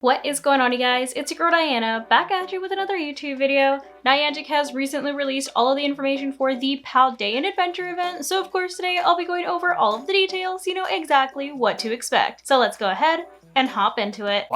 What is going on, you guys? It's your girl Diana, back at you with another YouTube video. Niantic has recently released all of the information for the Paldean Adventure Event, so of course today I'll be going over all of the details so you know exactly what to expect. So let's go ahead and hop into it.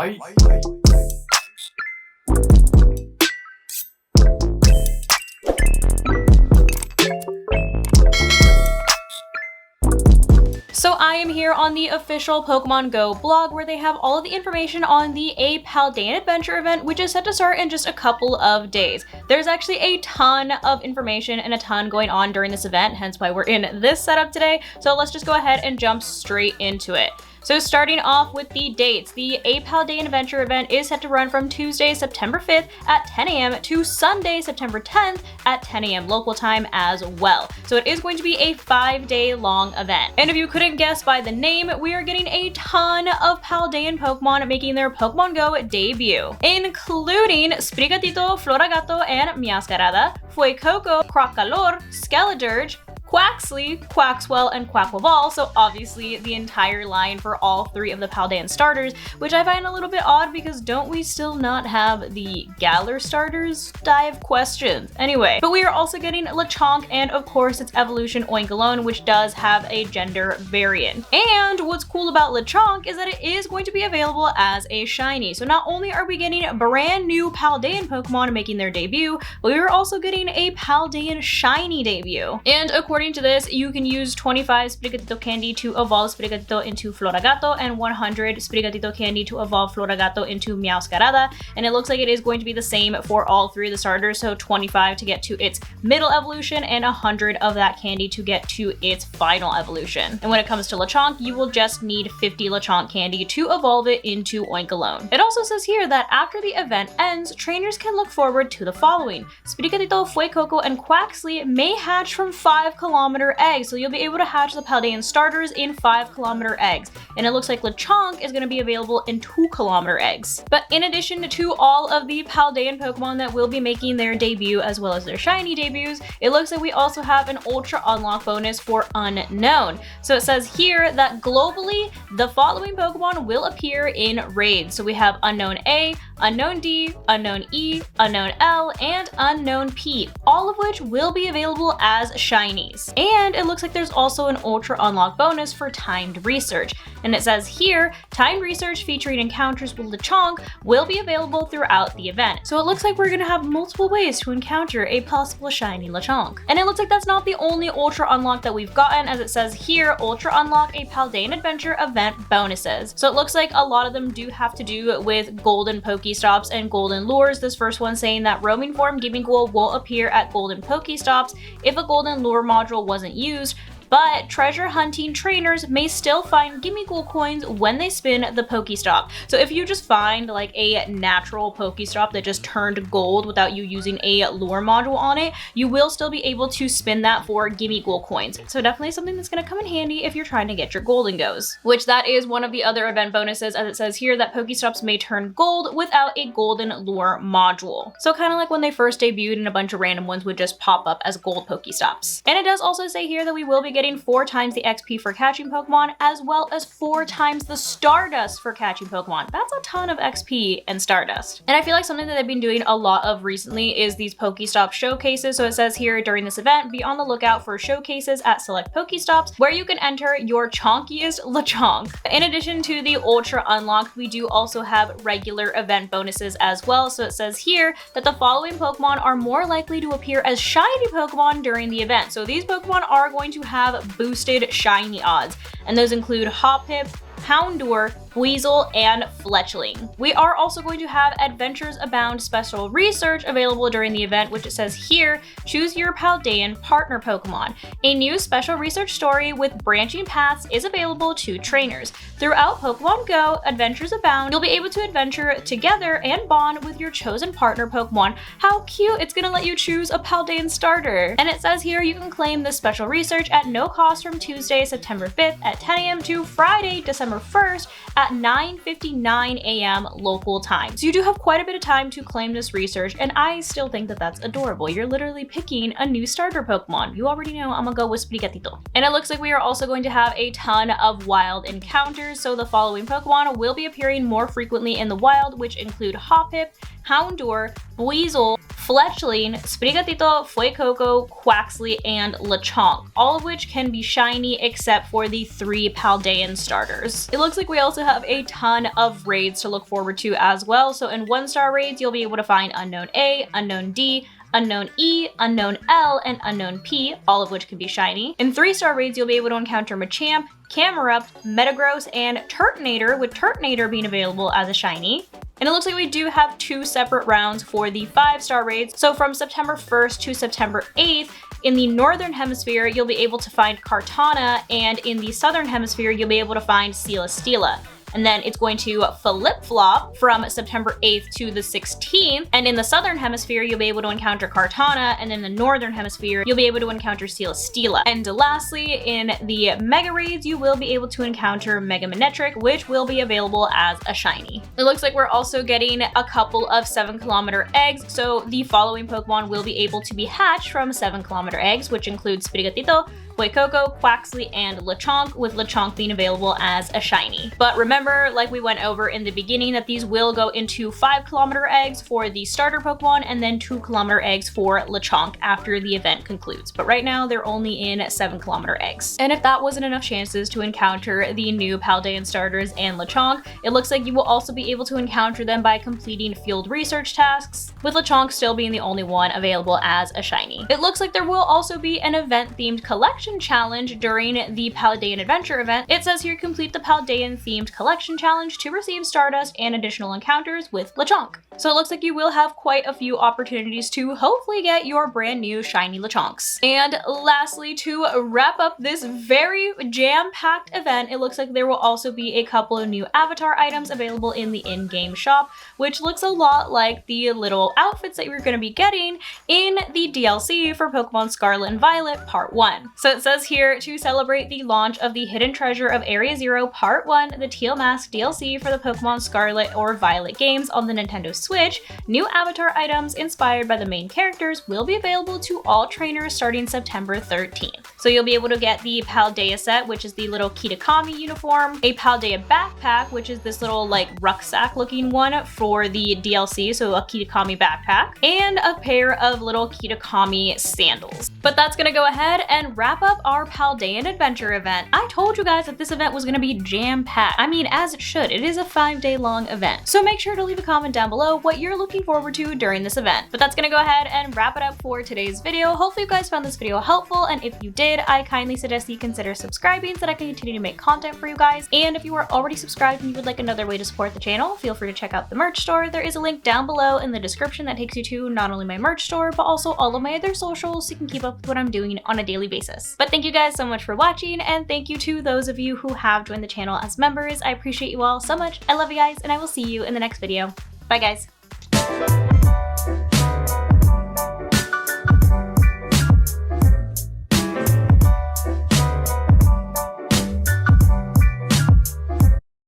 So I am here on the official Pokemon Go blog where they have all of the information on the Paldean Adventure Event, which is set to start in just a couple of days. There's actually a ton of information and a ton going on during this event, hence why we're in this setup today. So let's just go ahead and jump straight into it. So starting off with the dates, the Paldean Adventure Event is set to run from Tuesday, September 5th at 10 a.m. to Sunday, September 10th at 10 a.m. local time as well. So it is going to be a 5-day long event. And if you couldn't guess by the name, we are getting a ton of Paldean Pokemon making their Pokemon Go debut, including Sprigatito, Floragato, and Meowscarada, Fuecoco, Crocalor, Skeledirge, Quaxly, Quaxwell, and Quaquaval, so obviously the entire line for all three of the Paldean starters, which I find a little bit odd because don't we still not have the Galar starters? I have questions. Anyway, but we are also getting Lechonk and of course its evolution Oinkologne, which does have a gender variant. And what's cool about Lechonk is that it is going to be available as a shiny. So not only are we getting brand new Paldean Pokemon making their debut, but we are also getting a Paldean shiny debut. And according to this, you can use 25 Sprigatito candy to evolve Sprigatito into Floragato and 100 Sprigatito candy to evolve Floragato into Meowscarada, and it looks like it is going to be the same for all three of the starters, so 25 to get to its middle evolution and 100 of that candy to get to its final evolution. And when it comes to Lechonk, you will just need 50 Lechonk candy to evolve it into Oinkologne. It also says here that after the event ends, trainers can look forward to the following. Sprigatito, Fuecoco, and Quaxly may hatch from 5-kilometer eggs, so you'll be able to hatch the Paldean starters in 5-kilometer eggs, and it looks like Lechonk is going to be available in 2-kilometer eggs. But in addition to all of the Paldean Pokemon that will be making their debut as well as their shiny debuts, it looks like we also have an Ultra Unlock bonus for Unknown. So it says here that globally, the following Pokemon will appear in raids. So we have Unknown A, Unknown D, Unknown E, Unknown L, and Unknown P, all of which will be available as shinies. And it looks like there's also an Ultra Unlock bonus for Timed Research. And it says here, Timed Research featuring encounters with Lechonk will be available throughout the event. So it looks like we're gonna have multiple ways to encounter a possible shiny Lechonk. And it looks like that's not the only Ultra Unlock that we've gotten, as it says here, Ultra Unlock a Paldean Adventure Event bonuses. So it looks like a lot of them do have to do with Golden Pokestops and Golden Lures. This first one saying that roaming form Gimmighoul won't appear at Golden Pokestops if a Golden Lure module wasn't used, but treasure hunting trainers may still find Gimmighoul coins when they spin the Pokestop. So if you just find like a natural Pokestop that just turned gold without you using a lure module on it, you will still be able to spin that for Gimmighoul coins. So definitely something that's going to come in handy if you're trying to get your golden goes, which that is one of the other event bonuses, as it says here that Pokestops may turn gold without a golden lure module. So kind of like when they first debuted and a bunch of random ones would just pop up as gold Pokestops. And it does also say here that we will be getting 4 times the XP for catching Pokemon, as well as 4 times the Stardust for catching Pokemon. That's a ton of XP and Stardust. And I feel like something that they've been doing a lot of recently is these Pokestop showcases. So it says here during this event, be on the lookout for showcases at select Pokestops where you can enter your chonkiest Lechonk. In addition to the Ultra Unlocked, we do also have regular event bonuses as well. So it says here that the following Pokemon are more likely to appear as shiny Pokemon during the event. So these Pokemon are going to have boosted shiny odds, and those include Hoppip, Houndour, Weasel, and Fletchling. We are also going to have Adventures Abound special research available during the event, which it says here, choose your Paldean partner Pokemon. A new special research story with branching paths is available to trainers. Throughout Pokemon Go, Adventures Abound, you'll be able to adventure together and bond with your chosen partner Pokemon. How cute! It's gonna let you choose a Paldean starter. And it says here you can claim this special research at no cost from Tuesday, September 5th at 10 a.m. to Friday, December September 1st at 9:59 a.m. local time. So you do have quite a bit of time to claim this research, and I still think that that's adorable. You're literally picking a new starter Pokemon. You already know I'm gonna go with Sprigatito. And it looks like we are also going to have a ton of wild encounters, so the following Pokemon will be appearing more frequently in the wild, which include Hoppip, Houndour, Buizel, Fletchling, Sprigatito, Fuecoco, Quaxly, and Lechonk, all of which can be shiny except for the 3 Paldean starters. It looks like we also have a ton of raids to look forward to as well. So in 1-star raids, you'll be able to find Unknown A, Unknown D, Unknown E, Unknown L, and Unknown P, all of which can be shiny. In 3-star raids, you'll be able to encounter Machamp, Camerupt, Metagross, and Turtonator, with Turtonator being available as a shiny. And it looks like we do have 2 separate rounds for the 5-star raids. So from September 1st to September 8th, in the Northern Hemisphere, you'll be able to find Kartana, and in the Southern Hemisphere, you'll be able to find Celesteela. And then it's going to flip-flop from September 8th to the 16th. And in the Southern Hemisphere, you'll be able to encounter Kartana, and in the Northern Hemisphere, you'll be able to encounter Celesteela. And lastly, in the Mega Raids, you will be able to encounter Mega Manectric, which will be available as a shiny. It looks like we're also getting a couple of 7-kilometer eggs, so the following Pokemon will be able to be hatched from 7-kilometer eggs, which include Sprigatito, Fuecoco, Quaxly, and Lechonk, with Lechonk being available as a shiny. But remember, like we went over in the beginning, that these will go into 5-kilometer eggs for the starter Pokemon, and then 2-kilometer eggs for Lechonk after the event concludes. But right now, they're only in 7-kilometer eggs. And if that wasn't enough chances to encounter the new Paldean starters and Lechonk, it looks like you will also be able to encounter them by completing field research tasks, with Lechonk still being the only one available as a shiny. It looks like there will also be an event-themed collection challenge during the Paldean Adventure Event. It says here, complete the Paldean themed collection challenge to receive Stardust and additional encounters with Lechonk. So it looks like you will have quite a few opportunities to hopefully get your brand new shiny Lechonks. And lastly, to wrap up this very jam-packed event, it looks like there will also be a couple of new avatar items available in the in-game shop, which looks a lot like the little outfits that you're going to be getting in the DLC for Pokemon Scarlet and Violet Part 1. So it says here, to celebrate the launch of the Hidden Treasure of Area Zero Part 1, the Teal Mask DLC for the Pokemon Scarlet or Violet games on the Nintendo Switch, new avatar items inspired by the main characters will be available to all trainers starting September 13th. So you'll be able to get the Paldea set, which is the little Kitakami uniform, a Paldea backpack, which is this little like rucksack looking one for the DLC, so a Kitakami backpack, and a pair of little Kitakami sandals. But that's gonna go ahead and wrap up our Paldean Adventure event. I told you guys that this event was gonna be jam-packed. I mean, as it should. It is a 5-day long event. So make sure to leave a comment down below what you're looking forward to during this event. But that's gonna go ahead and wrap it up for today's video. Hopefully you guys found this video helpful, and if you did, I kindly suggest that you consider subscribing so that I can continue to make content for you guys. And if you are already subscribed and you would like another way to support the channel, feel free to check out the merch store. There is a link down below in the description that takes you to not only my merch store, but also all of my other socials so you can keep up with what I'm doing on a daily basis. But thank you guys so much for watching, and thank you to those of you who have joined the channel as members. I appreciate you all so much. I love you guys, and I will see you in the next video. Bye guys.